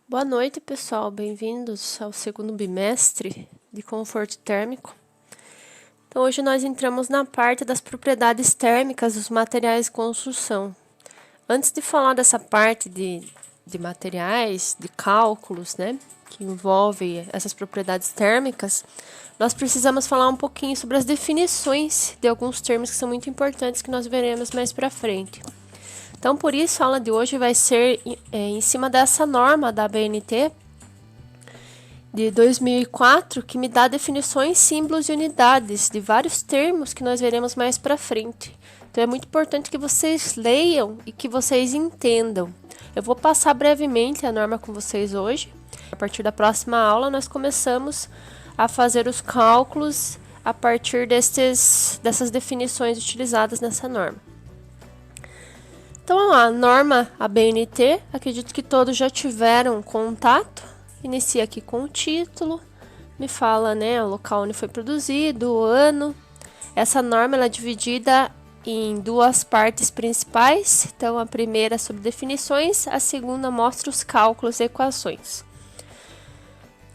Boa noite, pessoal. Bem-vindos ao segundo bimestre de conforto térmico. Então, hoje nós entramos na parte das propriedades térmicas dos materiais de construção. Antes de falar dessa parte de materiais, de cálculos, né, que envolve essas propriedades térmicas, nós precisamos falar um pouquinho sobre as definições de alguns termos que são muito importantes que nós veremos mais para frente. Então, por isso, a aula de hoje vai ser em cima dessa norma da ABNT de 2004, que me dá definições, símbolos e unidades de vários termos que nós veremos mais para frente. Então, é muito importante que vocês leiam e que vocês entendam. Eu vou passar brevemente a norma com vocês hoje. A partir da próxima aula, nós começamos a fazer os cálculos a partir dessas definições utilizadas nessa norma. Então, a norma ABNT, acredito que todos já tiveram contato. Inicia aqui com o título, me fala, né, o local onde foi produzido, o ano. Essa norma ela é dividida em duas partes principais. Então, a primeira é sobre definições, a segunda mostra os cálculos e equações.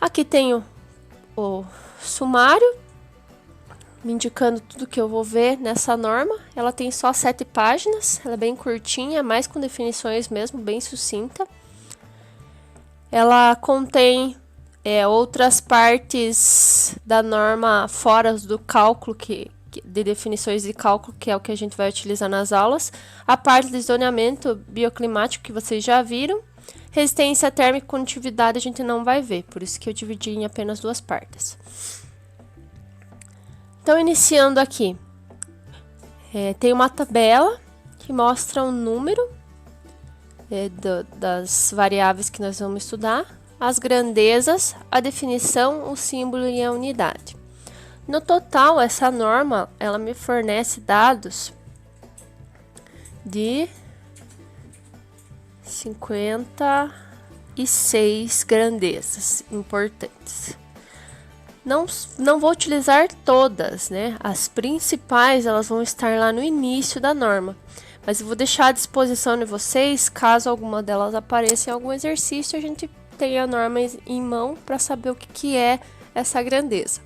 Aqui tenho o sumário, me indicando tudo que eu vou ver nessa norma. Ela tem só 7 páginas, ela é bem curtinha, mais com definições mesmo, bem sucinta. Ela contém outras partes da norma fora do cálculo, de definições de cálculo, que é o que a gente vai utilizar nas aulas. A parte de zoneamento bioclimático, que vocês já viram. Resistência térmica e condutividade a gente não vai ver, por isso que eu dividi em apenas duas partes. Então, iniciando aqui, tem uma tabela que mostra o número das variáveis que nós vamos estudar, as grandezas, a definição, o símbolo e a unidade. No total, essa norma ela me fornece dados de 56 grandezas importantes. Não vou utilizar todas, né? As principais elas vão estar lá no início da norma. Mas eu vou deixar à disposição de vocês, caso alguma delas apareça em algum exercício, a gente tenha a norma em mão para saber o que é essa grandeza.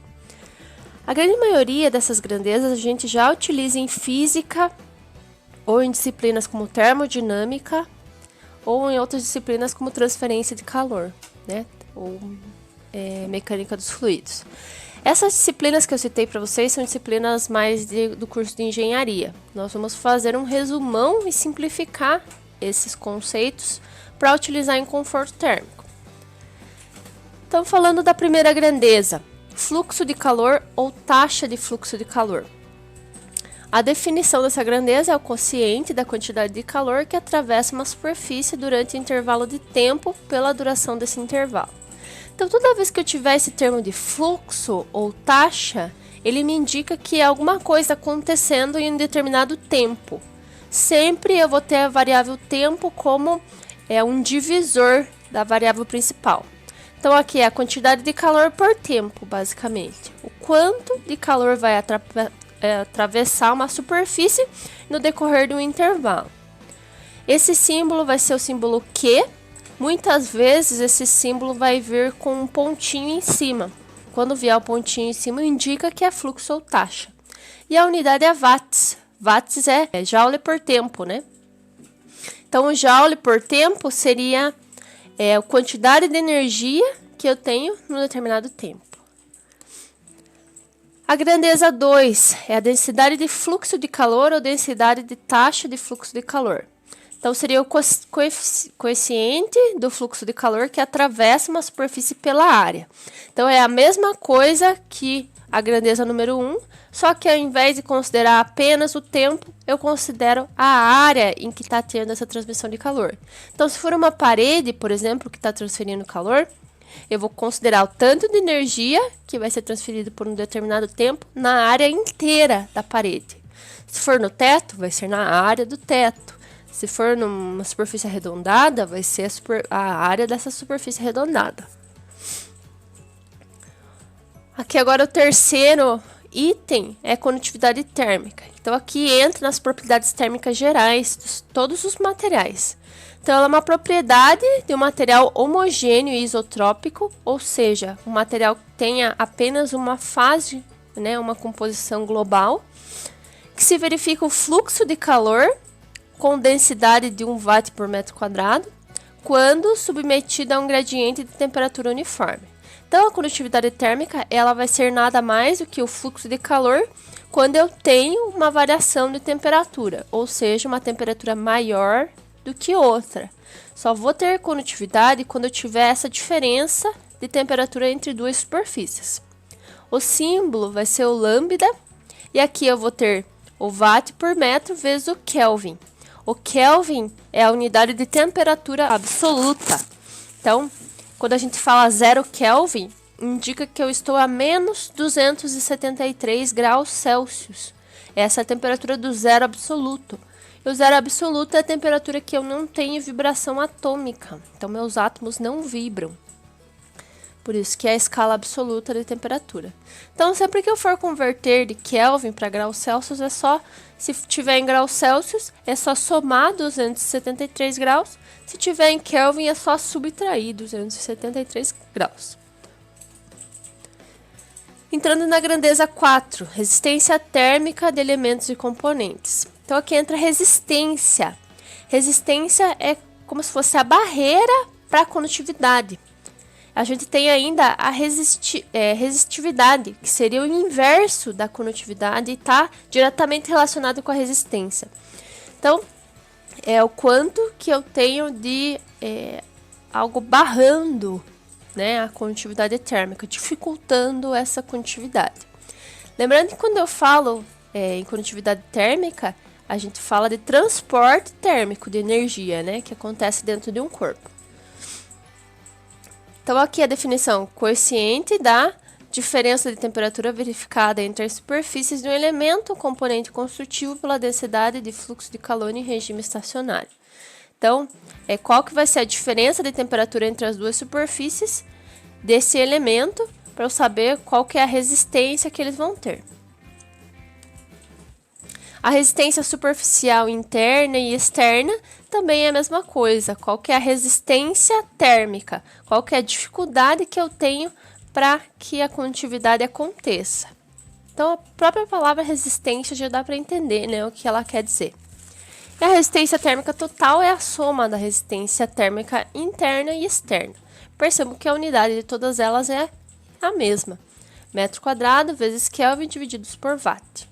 A grande maioria dessas grandezas a gente já utiliza em física, ou em disciplinas como termodinâmica, ou em outras disciplinas como transferência de calor, né? Ou mecânica dos fluidos. Essas disciplinas que eu citei para vocês são disciplinas mais do curso de engenharia. Nós vamos fazer um resumão e simplificar esses conceitos para utilizar em conforto térmico. Então, falando da primeira grandeza, fluxo de calor ou taxa de fluxo de calor. A definição dessa grandeza é o quociente da quantidade de calor que atravessa uma superfície durante o intervalo de tempo pela duração desse intervalo. Então, toda vez que eu tiver esse termo de fluxo ou taxa, ele me indica que é alguma coisa acontecendo em um determinado tempo. Sempre eu vou ter a variável tempo como um divisor da variável principal. Então, aqui é a quantidade de calor por tempo, basicamente. O quanto de calor vai atravessar uma superfície no decorrer de um intervalo. Esse símbolo vai ser o símbolo Q. Muitas vezes esse símbolo vai vir com um pontinho em cima. Quando vier o pontinho em cima, indica que é fluxo ou taxa. E a unidade é watts. Watts é joule por tempo, né? Então, o joule por tempo seria a quantidade de energia que eu tenho num determinado tempo. A grandeza 2 é a densidade de fluxo de calor ou densidade de taxa de fluxo de calor. Então, seria o quociente do fluxo de calor que atravessa uma superfície pela área. Então, é a mesma coisa que a grandeza número 1, só que ao invés de considerar apenas o tempo, eu considero a área em que está tendo essa transmissão de calor. Então, se for uma parede, por exemplo, que está transferindo calor, eu vou considerar o tanto de energia que vai ser transferido por um determinado tempo na área inteira da parede. Se for no teto, vai ser na área do teto. Se for numa superfície arredondada, vai ser a área dessa superfície arredondada. Aqui agora o terceiro item é condutividade térmica. Então, aqui entra nas propriedades térmicas gerais de todos os materiais. Então, ela é uma propriedade de um material homogêneo e isotrópico, ou seja, um material que tenha apenas uma fase, né, uma composição global, que se verifica o fluxo de calor com densidade de 1 watt por metro quadrado, quando submetida a um gradiente de temperatura uniforme. Então, a condutividade térmica ela vai ser nada mais do que o fluxo de calor quando eu tenho uma variação de temperatura, ou seja, uma temperatura maior do que outra. Só vou ter condutividade quando eu tiver essa diferença de temperatura entre duas superfícies. O símbolo vai ser o lambda, e aqui eu vou ter o watt por metro vezes o Kelvin. O Kelvin é a unidade de temperatura absoluta. Então, quando a gente fala 0 Kelvin, indica que eu estou a menos 273 graus Celsius. Essa é a temperatura do zero absoluto. E o zero absoluto é a temperatura que eu não tenho vibração atômica. Então, meus átomos não vibram. Por isso que é a escala absoluta de temperatura. Então, sempre que eu for converter de Kelvin para graus Celsius, é só, se tiver em graus Celsius, é só somar 273 graus. Se tiver em Kelvin, é só subtrair 273 graus. Entrando na grandeza 4, resistência térmica de elementos e componentes. Então, aqui entra resistência. Resistência é como se fosse a barreira para a condutividade. A gente tem ainda a resistividade, que seria o inverso da condutividade e está diretamente relacionado com a resistência. Então, é o quanto que eu tenho de algo barrando, né, a condutividade térmica, dificultando essa condutividade. Lembrando que quando eu falo em condutividade térmica, a gente fala de transporte térmico de energia, né, que acontece dentro de um corpo. Então, aqui a definição: coeficiente da diferença de temperatura verificada entre as superfícies de um elemento ou componente construtivo pela densidade de fluxo de calor em regime estacionário. Então, qual que vai ser a diferença de temperatura entre as duas superfícies desse elemento, para eu saber qual que é a resistência que eles vão ter. A resistência superficial interna e externa também é a mesma coisa. Qual que é a resistência térmica? Qual que é a dificuldade que eu tenho para que a condutividade aconteça? Então, a própria palavra resistência já dá para entender, né, o que ela quer dizer. E a resistência térmica total é a soma da resistência térmica interna e externa. Percebam que a unidade de todas elas é a mesma. Metro quadrado vezes Kelvin divididos por watt.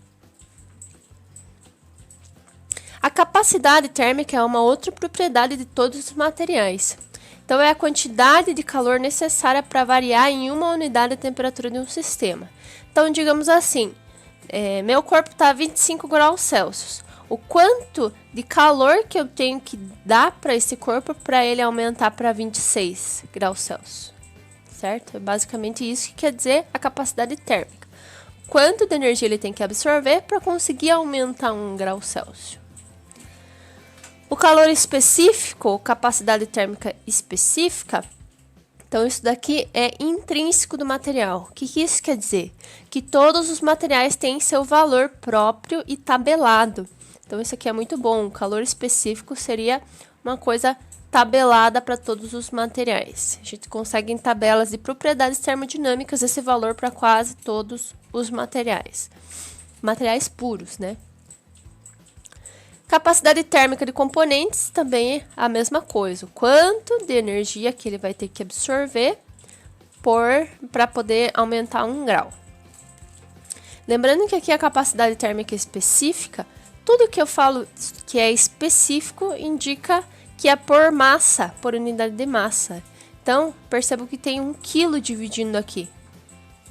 A capacidade térmica é uma outra propriedade de todos os materiais. Então, é a quantidade de calor necessária para variar em uma unidade de temperatura de um sistema. Então, digamos assim, meu corpo está a 25 graus Celsius. O quanto de calor que eu tenho que dar para esse corpo para ele aumentar para 26 graus Celsius? Certo? É basicamente isso que quer dizer a capacidade térmica. Quanto de energia ele tem que absorver para conseguir aumentar 1 grau Celsius? O calor específico, ou capacidade térmica específica, então isso daqui é intrínseco do material. O que isso quer dizer? Que todos os materiais têm seu valor próprio e tabelado. Então isso aqui é muito bom. O calor específico seria uma coisa tabelada para todos os materiais. A gente consegue em tabelas de propriedades termodinâmicas esse valor para quase todos os materiais. Materiais puros, né? Capacidade térmica de componentes também é a mesma coisa. O quanto de energia que ele vai ter que absorver para poder aumentar 1 grau. Lembrando que aqui a capacidade térmica específica, tudo que eu falo que é específico indica que é por massa, por unidade de massa. Então, percebo que tem 1 kg dividindo aqui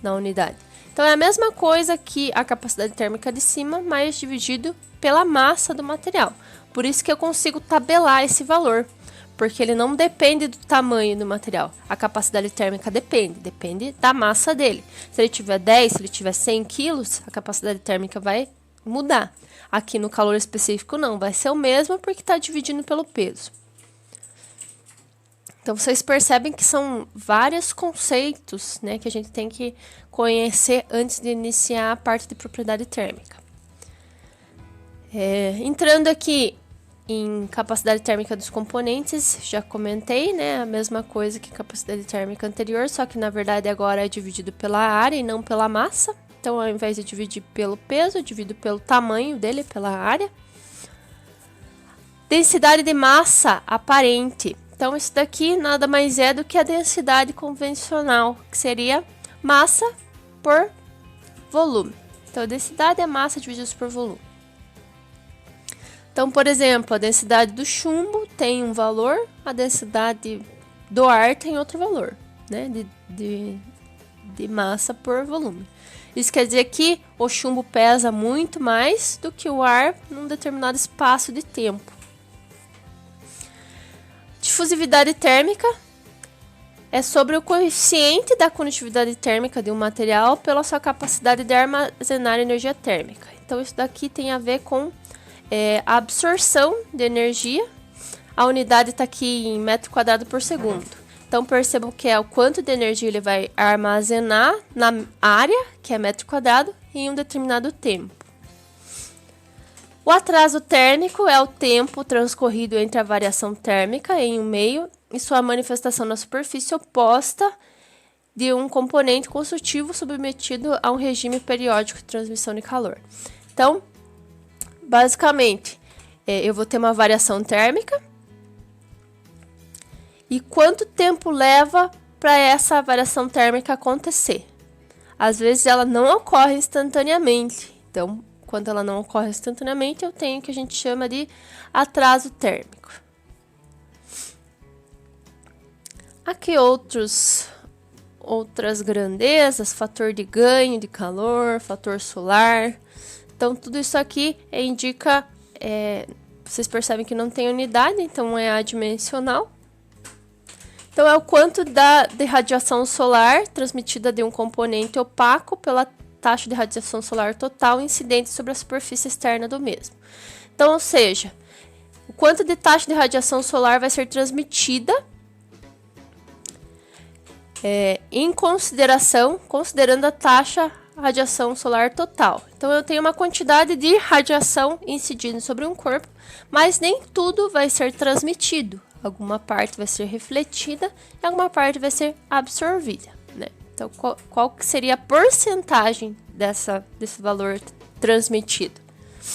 na unidade. Então, é a mesma coisa que a capacidade térmica de cima, mas dividido pela massa do material. Por isso que eu consigo tabelar esse valor, porque ele não depende do tamanho do material. A capacidade térmica depende da massa dele. Se ele tiver 10, se ele tiver 100 quilos, a capacidade térmica vai mudar. Aqui no calor específico não, vai ser o mesmo porque está dividindo pelo peso. Então, vocês percebem que são vários conceitos, né, que a gente tem que conhecer antes de iniciar a parte de propriedade térmica. Entrando aqui em capacidade térmica dos componentes, já comentei, né, a mesma coisa que capacidade térmica anterior, só que na verdade agora é dividido pela área e não pela massa. Então, ao invés de dividir pelo peso, eu divido pelo tamanho dele, pela área. Densidade de massa aparente. Então, isso daqui nada mais é do que a densidade convencional, que seria massa por volume. Então, a densidade é massa dividida por volume. Então, por exemplo, a densidade do chumbo tem um valor, a densidade do ar tem outro valor, né, de massa por volume. Isso quer dizer que o chumbo pesa muito mais do que o ar num determinado espaço de tempo. Difusividade térmica é sobre o coeficiente da condutividade térmica de um material pela sua capacidade de armazenar energia térmica. Então, isso daqui tem a ver com a absorção de energia. A unidade está aqui em metro quadrado por segundo. Então, percebam que é o quanto de energia ele vai armazenar na área, que é metro quadrado, em um determinado tempo. O atraso térmico é o tempo transcorrido entre a variação térmica em um meio e sua manifestação na superfície oposta de um componente consultivo submetido a um regime periódico de transmissão de calor. Então, basicamente, eu vou ter uma variação térmica. E quanto tempo leva para essa variação térmica acontecer? Às vezes ela não ocorre instantaneamente. Então, quando ela não ocorre instantaneamente, eu tenho o que a gente chama de atraso térmico. Aqui outras grandezas, fator de ganho de calor, fator solar. Então, tudo isso aqui indica, vocês percebem que não tem unidade, então é adimensional. Então, é o quanto de radiação solar transmitida de um componente opaco pela taxa de radiação solar total incidente sobre a superfície externa do mesmo. Então, ou seja, o quanto de taxa de radiação solar vai ser transmitida considerando a taxa radiação solar total. Então, eu tenho uma quantidade de radiação incidindo sobre um corpo, mas nem tudo vai ser transmitido. Alguma parte vai ser refletida e alguma parte vai ser absorvida, né? Então, qual que seria a porcentagem desse valor transmitido?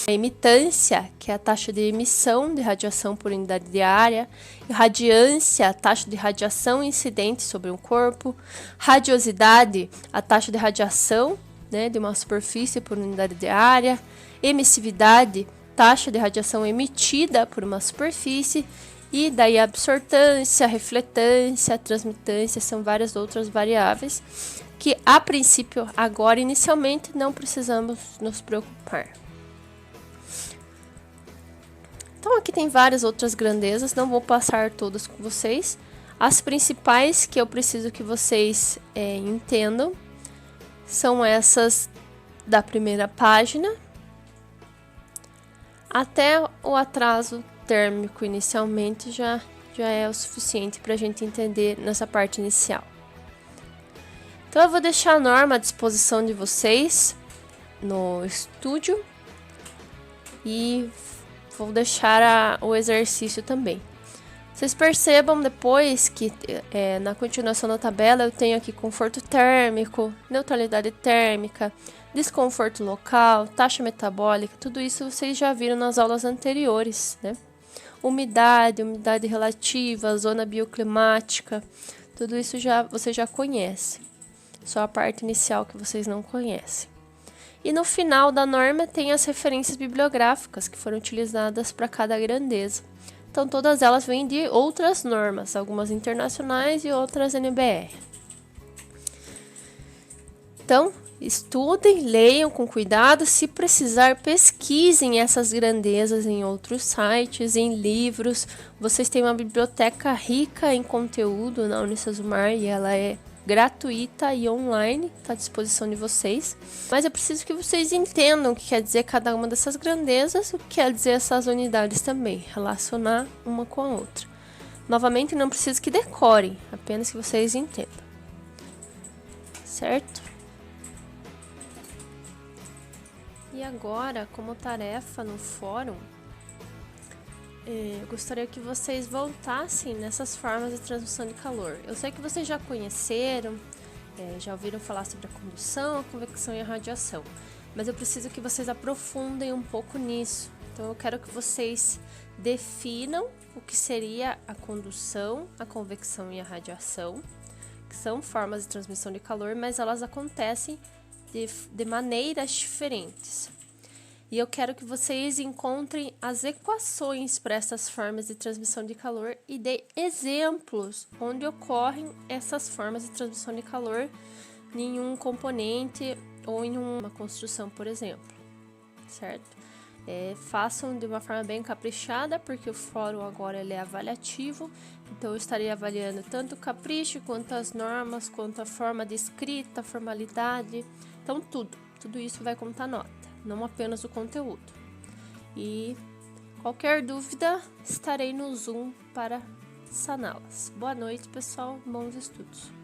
A emitância, que é a taxa de emissão de radiação por unidade de área. Radiância, a taxa de radiação incidente sobre um corpo. Radiosidade, a taxa de radiação, né, de uma superfície por unidade de área. Emissividade, taxa de radiação emitida por uma superfície. E daí a absortância, a refletância, a transmitância, são várias outras variáveis que, a princípio, agora, inicialmente, não precisamos nos preocupar. Então, aqui tem várias outras grandezas, não vou passar todas com vocês. As principais que eu preciso que vocês entendam são essas da primeira página até o atraso térmico inicialmente já é o suficiente para a gente entender nessa parte inicial. Então, eu vou deixar a norma à disposição de vocês no estúdio e vou deixar o exercício também. Vocês percebam depois que na continuação da tabela eu tenho aqui conforto térmico, neutralidade térmica, desconforto local, taxa metabólica, tudo isso vocês já viram nas aulas anteriores, né? Umidade relativa, zona bioclimática, tudo isso você já conhece. Só a parte inicial que vocês não conhecem. E no final da norma tem as referências bibliográficas que foram utilizadas para cada grandeza. Então, todas elas vêm de outras normas, algumas internacionais e outras NBR. Então, estudem, leiam com cuidado, se precisar, pesquisem essas grandezas em outros sites, em livros. Vocês têm uma biblioteca rica em conteúdo na Unicesumar e ela é gratuita e online, está à disposição de vocês. Mas eu preciso que vocês entendam o que quer dizer cada uma dessas grandezas, o que quer dizer essas unidades também, relacionar uma com a outra. Novamente, não preciso que decorem, apenas que vocês entendam. Certo? E agora, como tarefa no fórum, eu gostaria que vocês voltassem nessas formas de transmissão de calor. Eu sei que vocês já conheceram, já ouviram falar sobre a condução, a convecção e a radiação, mas eu preciso que vocês aprofundem um pouco nisso. Então eu quero que vocês definam o que seria a condução, a convecção e a radiação, que são formas de transmissão de calor, mas elas acontecem de maneiras diferentes. E eu quero que vocês encontrem as equações para essas formas de transmissão de calor e dê exemplos onde ocorrem essas formas de transmissão de calor em um componente ou em uma construção, por exemplo, certo? Façam de uma forma bem caprichada, porque o fórum agora ele é avaliativo, então eu estarei avaliando tanto o capricho, quanto as normas, quanto a forma de escrita, a formalidade, então tudo isso vai contar nota, não apenas o conteúdo. E qualquer dúvida, estarei no Zoom para saná-las. Boa noite, pessoal, bons estudos!